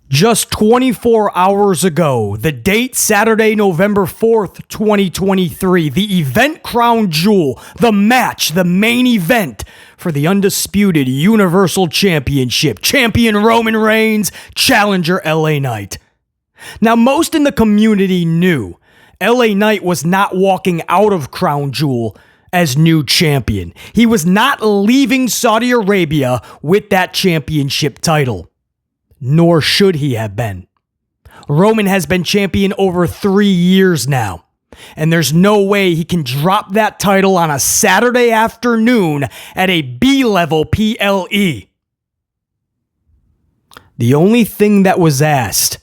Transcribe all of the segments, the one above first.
Just 24 hours ago, the date Saturday, November 4th, 2023, the event Crown Jewel, the match, the main event for the undisputed Universal Championship. Champion Roman Reigns, challenger LA Knight. Now, most in the community knew LA Knight was not walking out of Crown Jewel as new champion. He was not leaving Saudi Arabia with that championship title. Nor should he have been. Roman has been champion over 3 years now, and there's no way he can drop that title on a Saturday afternoon at a B-level PLE. The only thing that was asked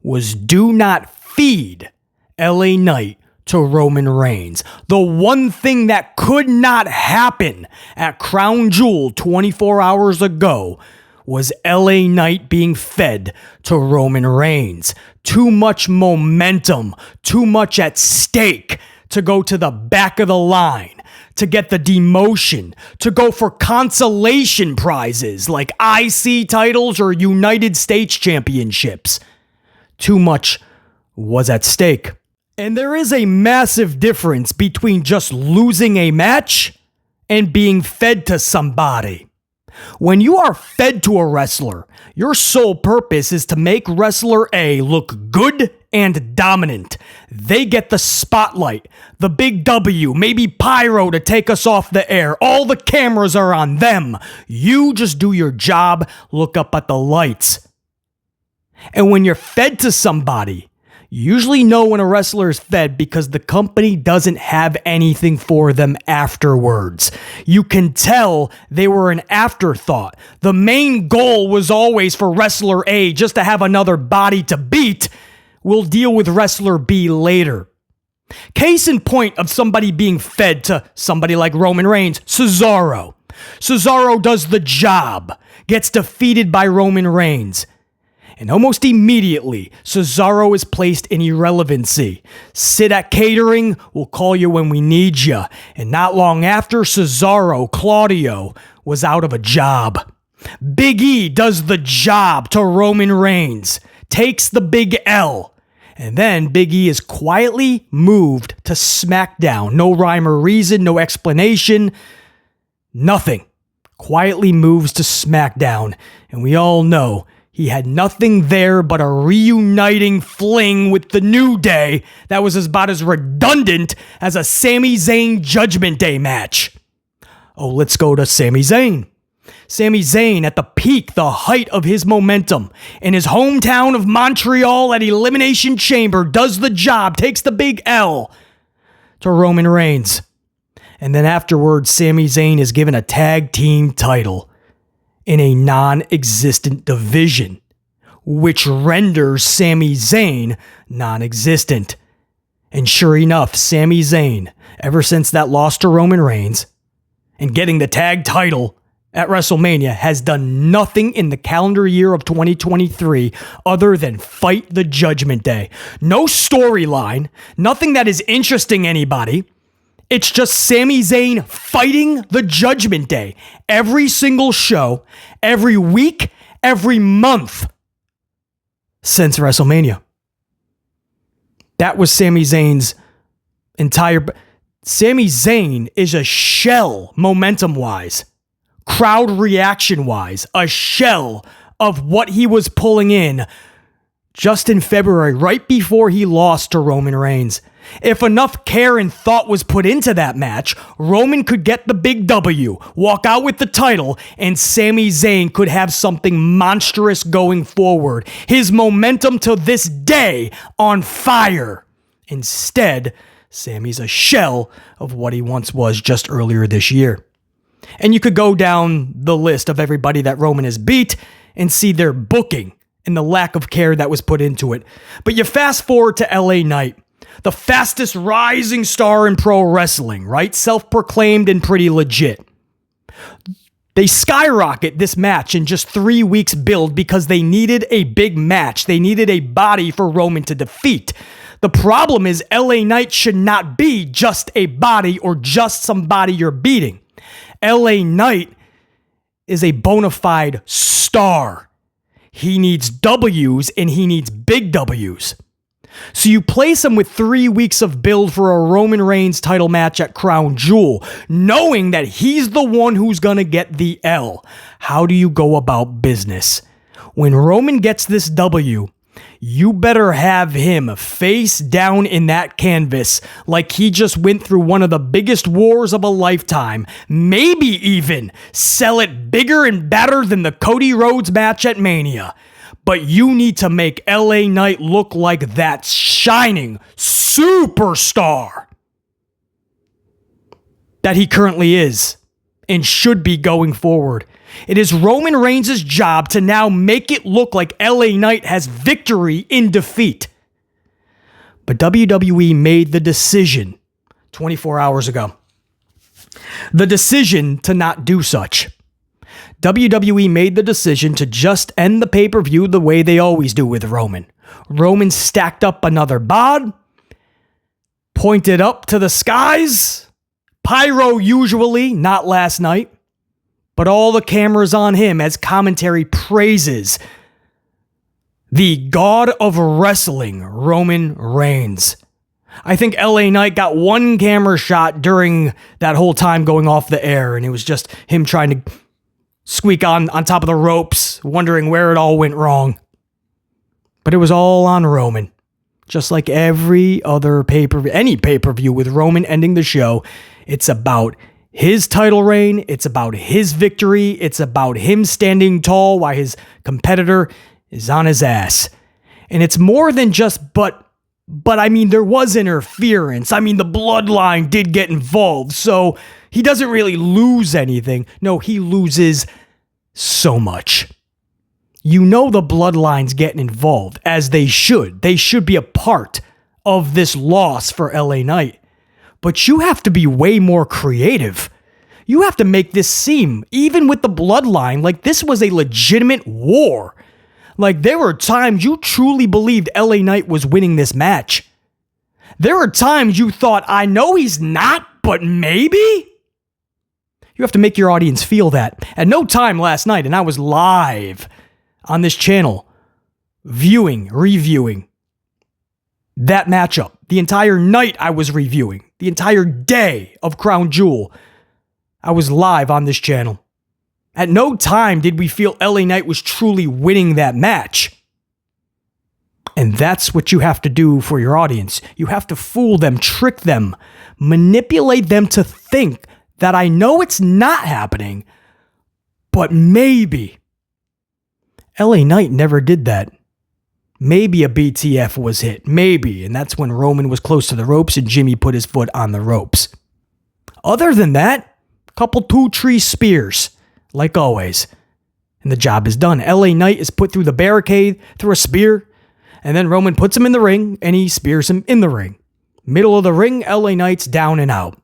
was do not feed LA Knight to Roman Reigns. The one thing that could not happen at Crown Jewel 24 hours ago was LA Knight being fed to Roman Reigns. Too much momentum, too much at stake to go to the back of the line, to get the demotion, to go for consolation prizes like IC titles or United States championships. Too much was at stake. And there is a massive difference between just losing a match and being fed to somebody. When you are fed to a wrestler, your sole purpose is to make wrestler A look good and dominant. They get the spotlight, the big W, maybe pyro to take us off the air. All the cameras are on them. You just do your job, look up at the lights. And when you're fed to somebody, you usually know when a wrestler is fed because the company doesn't have anything for them afterwards. You can tell they were an afterthought. The main goal was always for wrestler A just to have another body to beat. We'll deal with wrestler B later. Case in point of somebody being fed to somebody like Roman Reigns, Cesaro. Cesaro does the job, gets defeated by Roman Reigns. And almost immediately, Cesaro is placed in irrelevancy. Sit at catering, we'll call you when we need you. And not long after, Cesaro, Claudio, was out of a job. Big E does the job to Roman Reigns, takes the big L. And then Big E is quietly moved to SmackDown. No rhyme or reason, no explanation, nothing. Quietly moves to SmackDown. And we all know he had nothing there but a reuniting fling with the New Day that was about as redundant as a Sami Zayn Judgment Day match. Oh, let's go to Sami Zayn. Sami Zayn at the peak, the height of his momentum, in his hometown of Montreal at Elimination Chamber, does the job, takes the big L to Roman Reigns. And then afterwards, Sami Zayn is given a tag team title in a non-existent division, which renders Sami Zayn non-existent. And sure enough, Sami Zayn, ever since that loss to Roman Reigns and getting the tag title at WrestleMania, has done nothing in the calendar year of 2023 other than fight the Judgment Day. No storyline, nothing that is interesting anybody. It's just Sami Zayn fighting the Judgment Day every single show, every week, every month since WrestleMania. That was Sami Zayn's entire... Sami Zayn is a shell momentum-wise, crowd reaction-wise, a shell of what he was pulling in just in February, right before he lost to Roman Reigns. If enough care and thought was put into that match, Roman could get the big W, walk out with the title, and Sami Zayn could have something monstrous going forward. His momentum to this day on fire. Instead, Sami's a shell of what he once was just earlier this year. And you could go down the list of everybody that Roman has beat and see their booking and the lack of care that was put into it. But you fast forward to LA Knight, the fastest rising star in pro wrestling, right? Self-proclaimed and pretty legit. They skyrocket this match in just 3 weeks build because they needed a big match. They needed a body for Roman to defeat. The problem is LA Knight should not be just a body or just somebody you're beating. LA Knight is a bona fide star. He needs W's and he needs big W's. So you place him with 3 weeks of build for a Roman Reigns title match at Crown Jewel, knowing that he's the one who's going to get the L. How do you go about business? When Roman gets this W, you better have him face down in that canvas like he just went through one of the biggest wars of a lifetime. Maybe even sell it bigger and better than the Cody Rhodes match at Mania. But you need to make LA Knight look like that shining superstar that he currently is and should be going forward. It is Roman Reigns' job to now make it look like LA Knight has victory in defeat. But WWE made the decision 24 hours ago. The decision to not do such. WWE made the decision to just end the pay-per-view the way they always do with Roman. Roman stacked up another bod, pointed up to the skies, pyro usually, not last night, but all the cameras on him as commentary praises the God of Wrestling, Roman Reigns. I think LA Knight got one camera shot during that whole time going off the air, and it was just him trying to squeak on top of the ropes, wondering where it all went wrong. But it was all on Roman. Just like every other pay-per-view, any pay-per-view with Roman ending the show, it's about his title reign, it's about his victory, it's about him standing tall while his competitor is on his ass. And it's more than just, but I mean, there was interference. I mean, the bloodline did get involved, so he doesn't really lose anything. No, he loses so much. You know the bloodline's getting involved, as they should. They should be a part of this loss for LA Knight. But you have to be way more creative. You have to make this seem, even with the bloodline, like this was a legitimate war. Like there were times you truly believed LA Knight was winning this match. There were times you thought, I know he's not, but maybe? You have to make your audience feel that. At no time last night, and I was live on this channel, reviewing that matchup. The entire night I was reviewing. The entire day of Crown Jewel, I was live on this channel. At no time did we feel LA Knight was truly winning that match. And that's what you have to do for your audience. You have to fool them, trick them, manipulate them to think that I know it's not happening, but maybe. LA Knight never did that. Maybe a BTF was hit. Maybe. And that's when Roman was close to the ropes and Jimmy put his foot on the ropes. Other than that, couple 2-tree spears, like always. And the job is done. LA Knight is put through the barricade, through a spear, and then Roman puts him in the ring and he spears him in the ring. Middle of the ring, LA Knight's down and out.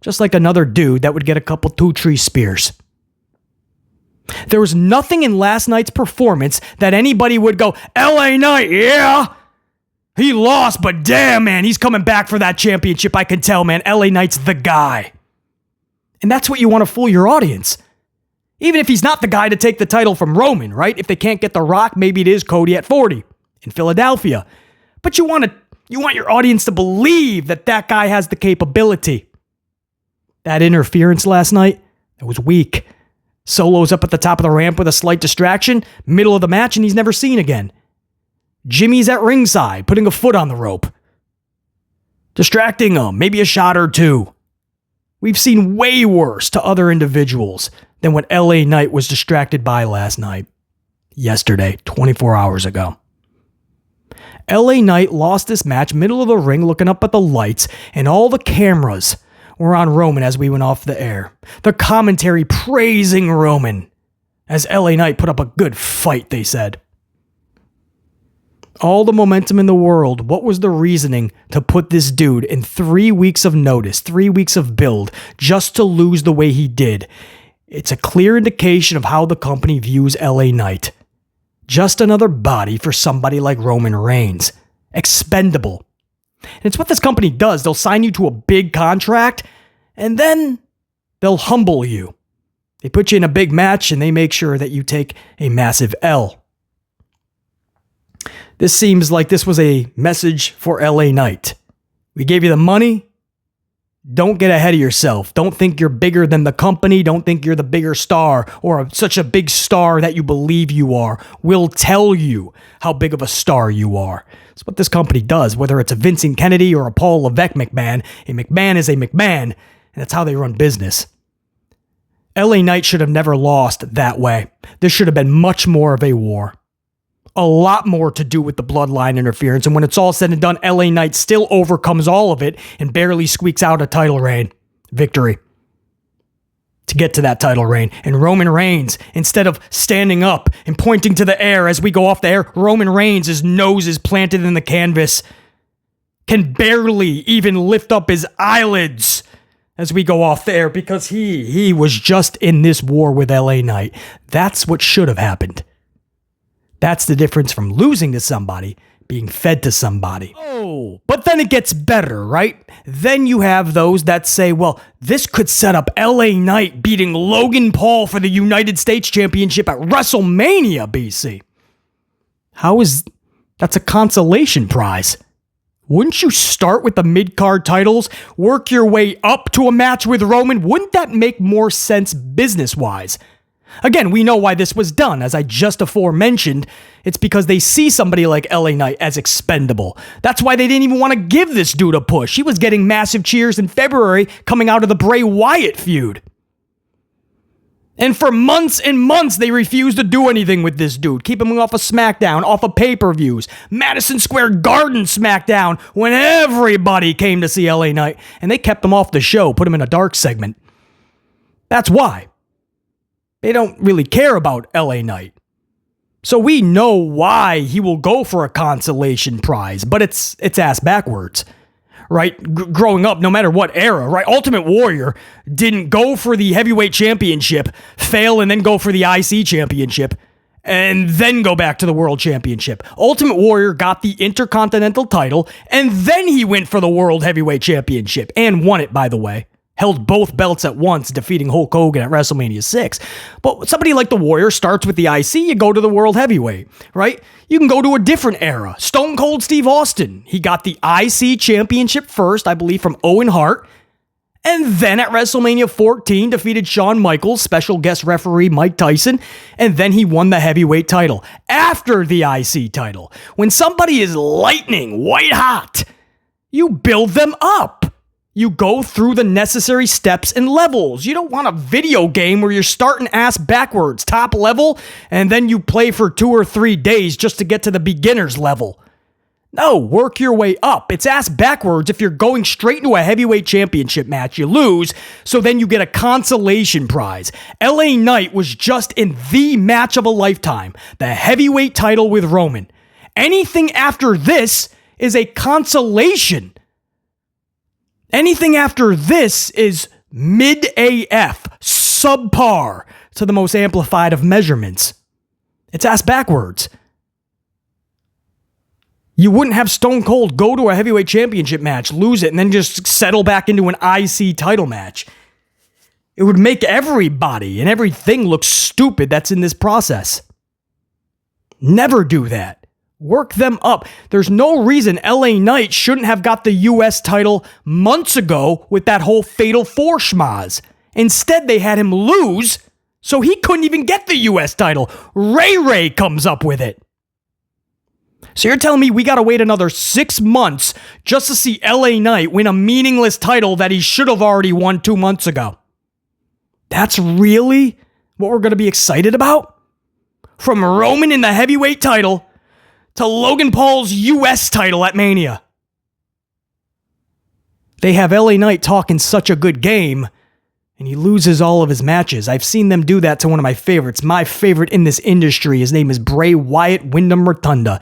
Just like another dude that would get a couple 2-tree spears. There was nothing in last night's performance that anybody would go, LA Knight, yeah, he lost, but damn, man, he's coming back for that championship. I can tell, man, LA Knight's the guy. And that's what you want to fool your audience. Even if he's not the guy to take the title from Roman, right? If they can't get The Rock, maybe it is Cody at 40 in Philadelphia. But you want your audience to believe that that guy has the capability. That interference last night, that was weak. Solo's up at the top of the ramp with a slight distraction, middle of the match, and he's never seen again. Jimmy's at ringside, putting a foot on the rope. Distracting him, maybe a shot or two. We've seen way worse to other individuals than what LA Knight was distracted by last night. Yesterday, 24 hours ago. LA Knight lost this match, middle of the ring, looking up at the lights, and all the cameras were on Roman as we went off the air. The commentary praising Roman as LA Knight put up a good fight, they said. All the momentum in the world. What was the reasoning to put this dude in 3 weeks of notice, 3 weeks of build, just to lose the way he did? It's a clear indication of how the company views LA Knight. Just another body for somebody like Roman Reigns. Expendable. And it's what this company does. They'll sign you to a big contract, and then they'll humble you. They put you in a big match, and they make sure that you take a massive L. This seems like this was a message for LA Knight. We gave you the money. Don't get ahead of yourself. Don't think you're bigger than the company. Don't think you're the bigger star or such a big star that you believe you are. We'll tell you how big of a star you are. It's what this company does, whether it's a Vincent Kennedy or a Paul Levesque McMahon. A McMahon is a McMahon, and that's how they run business. LA Knight should have never lost that way. This should have been much more of a war. A lot more to do with the bloodline interference, and when it's all said and done, LA Knight still overcomes all of it and barely squeaks out a title reign victory to get to that title reign. And Roman Reigns, instead of standing up and pointing to the air as we go off the air, Roman Reigns, his nose is planted in the canvas, can barely even lift up his eyelids as we go off the air because he was just in this war with LA Knight. That's what should have happened. That's the difference from losing to somebody, being fed to somebody. Oh, but then it gets better, right? Then you have those that say, well, this could set up LA Knight beating Logan Paul for the United States Championship at WrestleMania, BC. That's a consolation prize. Wouldn't you start with the mid-card titles, work your way up to a match with Roman? Wouldn't that make more sense business-wise? Again, we know why this was done. As I just aforementioned, it's because they see somebody like LA Knight as expendable. That's why they didn't even want to give this dude a push. He was getting massive cheers in February coming out of the Bray Wyatt feud. And for months and months, they refused to do anything with this dude. Keep him off of SmackDown, off of pay-per-views, Madison Square Garden SmackDown, when everybody came to see LA Knight. And they kept him off the show, put him in a dark segment. That's why. They don't really care about LA Knight. So we know why he will go for a consolation prize, but it's ass backwards, right? Growing up, no matter what era, right? Ultimate Warrior didn't go for the heavyweight championship, fail, and then go for the IC championship, and then go back to the world championship. Ultimate Warrior got the Intercontinental title, and then he went for the world heavyweight championship, and won it, by the way. Held both belts at once, defeating Hulk Hogan at WrestleMania 6. But somebody like the Warrior starts with the IC, you go to the World Heavyweight, right? You can go to a different era. Stone Cold Steve Austin, he got the IC Championship first, I believe, from Owen Hart. And then at WrestleMania 14, defeated Shawn Michaels, special guest referee Mike Tyson. And then he won the heavyweight title after the IC title. When somebody is lightning, white hot, you build them up. You go through the necessary steps and levels. You don't want a video game where you're starting ass backwards, top level, and then you play for 2 or 3 days just to get to the beginner's level. No, work your way up. It's ass backwards if you're going straight into a heavyweight championship match. You lose, so then you get a consolation prize. LA Knight was just in the match of a lifetime, the heavyweight title with Roman. Anything after this is a consolation. Anything after this is mid-AF, subpar to the most amplified of measurements. It's ass backwards. You wouldn't have Stone Cold go to a heavyweight championship match, lose it, and then just settle back into an IC title match. It would make everybody and everything look stupid that's in this process. Never do that. Work them up. There's no reason LA Knight shouldn't have got the US title months ago with that whole Fatal 4 schmaz. Instead, they had him lose, so he couldn't even get the US title. Ray comes up with it. So you're telling me we gotta wait another 6 months just to see LA Knight win a meaningless title that he should have already won 2 months ago? That's really what we're gonna be excited about? From Roman in the heavyweight title to Logan Paul's US title at Mania. They have LA Knight talking such a good game, and he loses all of his matches. I've seen them do that to one of my favorites. My favorite in this industry. His name is Bray Wyatt Wyndham Rotunda.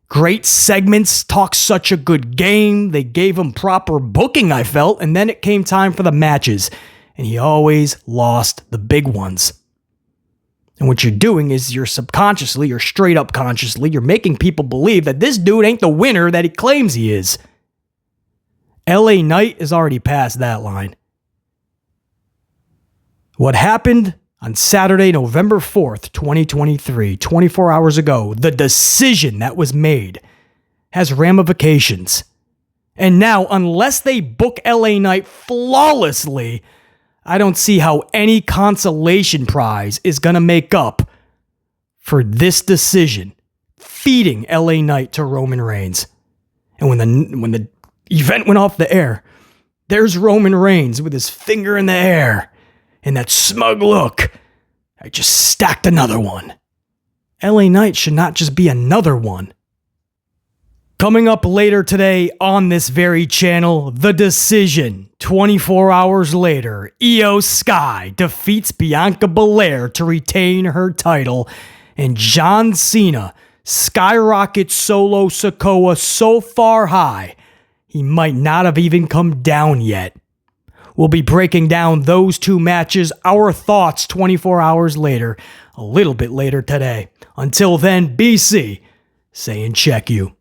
Great segments, talk such a good game. They gave him proper booking, I felt, and then it came time for the matches, and he always lost the big ones. And what you're doing is you're subconsciously, or straight up consciously, you're making people believe that this dude ain't the winner that he claims he is. LA Knight is already past that line. What happened On Saturday, November 4th, 2023, 24 hours ago, the decision that was made has ramifications. And now, unless they book LA Knight flawlessly, I don't see how any consolation prize is going to make up for this decision, feeding LA Knight to Roman Reigns. And when the event went off the air, there's Roman Reigns with his finger in the air and that smug look. I just stacked another one. LA Knight should not just be another one. Coming up later today on this very channel, the decision. 24 hours later, Io Sky defeats Bianca Belair to retain her title, and John Cena skyrockets Solo Sikoa so far high, he might not have even come down yet. We'll be breaking down those two matches, our thoughts 24 hours later, a little bit later today. Until then, BC, saying check you.